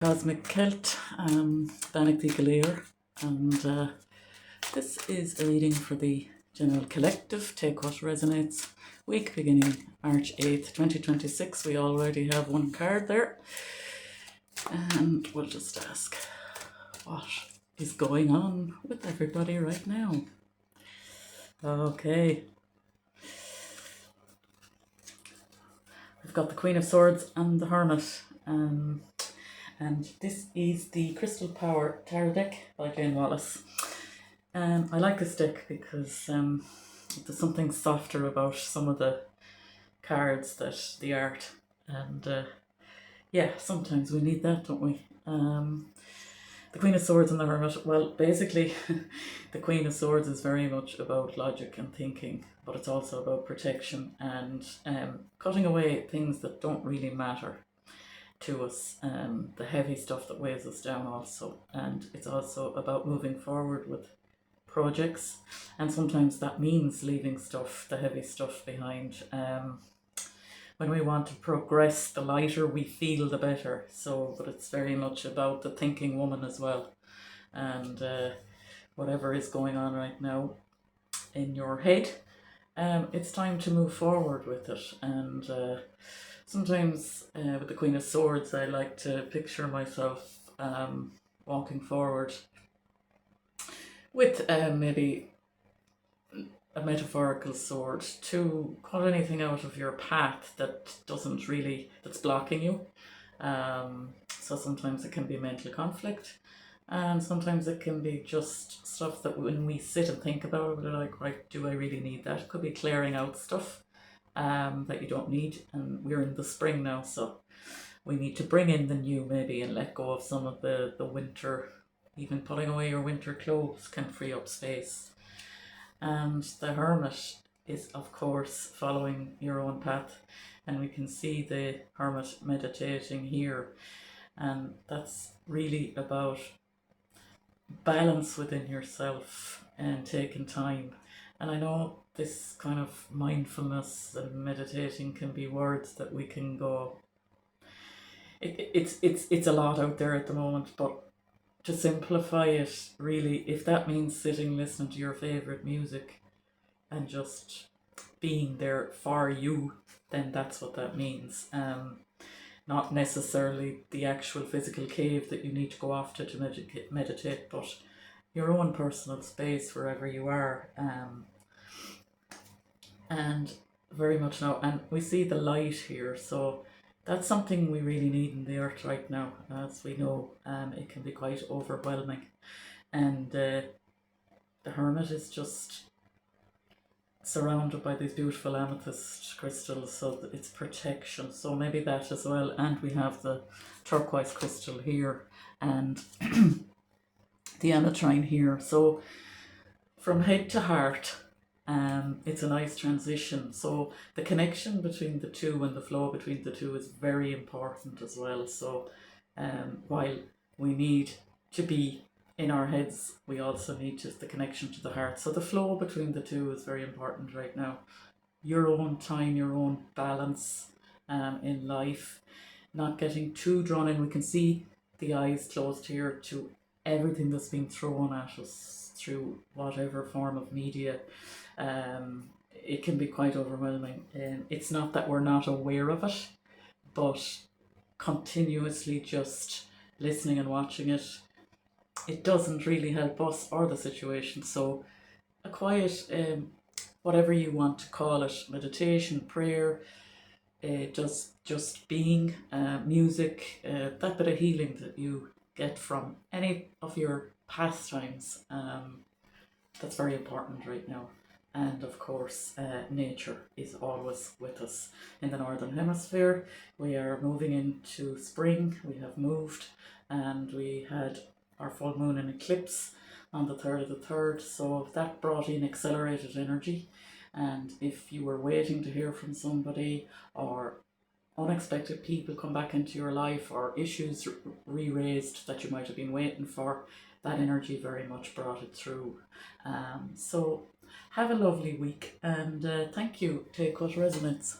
Cosmic Celt, Bannock the Galir, and this is a reading for the General Collective, Take What Resonates, week beginning March 8th, 2026. We already have one card there, and we'll just ask what is going on with everybody right now. Okay. We've got the Queen of Swords and the Hermit. And this is the Crystal Power Tarot deck by Jane Wallace. I like this deck because there's something softer about some of the cards, that the art, and yeah, sometimes we need that, don't we? The Queen of Swords and the Hermit. Well, basically, the Queen of Swords is very much about logic and thinking, but it's also about protection and cutting away things that don't really matter to us, the heavy stuff that weighs us down also. And it's also about moving forward with projects, and sometimes that means leaving stuff, the heavy stuff, behind. When we want to progress, the lighter we feel, the better. So, but it's very much about the thinking woman as well, and whatever is going on right now in your head, it's time to move forward with it. And sometimes with the Queen of Swords, I like to picture myself walking forward with maybe a metaphorical sword to cut anything out of your path that doesn't really, that's blocking you. So sometimes it can be mental conflict, and sometimes it can be just stuff that when we sit and think about it, we're like, right, do I really need that? It could be clearing out stuff that you don't need. And we're in the spring now, so we need to bring in the new maybe and let go of some of the winter. Even putting away your winter clothes can free up space. And the Hermit is, of course, following your own path, and we can see the Hermit meditating here, and that's really about balance within yourself and taking time. And I know this kind of mindfulness and meditating can be words that we can go, it's a lot out there at the moment, but to simplify it, really, if that means sitting listening to your favorite music and just being there for you, then that's what that means. Not necessarily the actual physical cave that you need to go off to meditate, but your own personal space wherever you are. And very much now, and we see the light here, so that's something we really need in the earth right now. As we know, it can be quite overwhelming, and the Hermit is just surrounded by these beautiful amethyst crystals, so it's protection. So maybe that as well. And we have the turquoise crystal here, and the ametrine here. So from head to heart, it's a nice transition. So the connection between the two and the flow between the two is very important as well. So while we need to be in our heads, we also need just the connection to the heart. So the flow between the two is very important right now. Your own time, your own balance in life, not getting too drawn in. We can see the eyes closed here to everything that's being thrown at us through whatever form of media. It can be quite overwhelming. It's not that we're not aware of it, but continuously just listening and watching it, it doesn't really help us or the situation. So a quiet, whatever you want to call it, meditation, prayer, just being, music, that bit of healing that you get from any of your pastimes, that's very important right now. And of course, nature is always with us. In the Northern Hemisphere, we are moving into spring. We have moved, and we had our full moon and eclipse on the 3rd of the 3rd. So that brought in accelerated energy. And if you were waiting to hear from somebody, or unexpected people come back into your life, or issues re-raised that you might have been waiting for, that energy very much brought it through. So have a lovely week, and thank you. Take what resonates.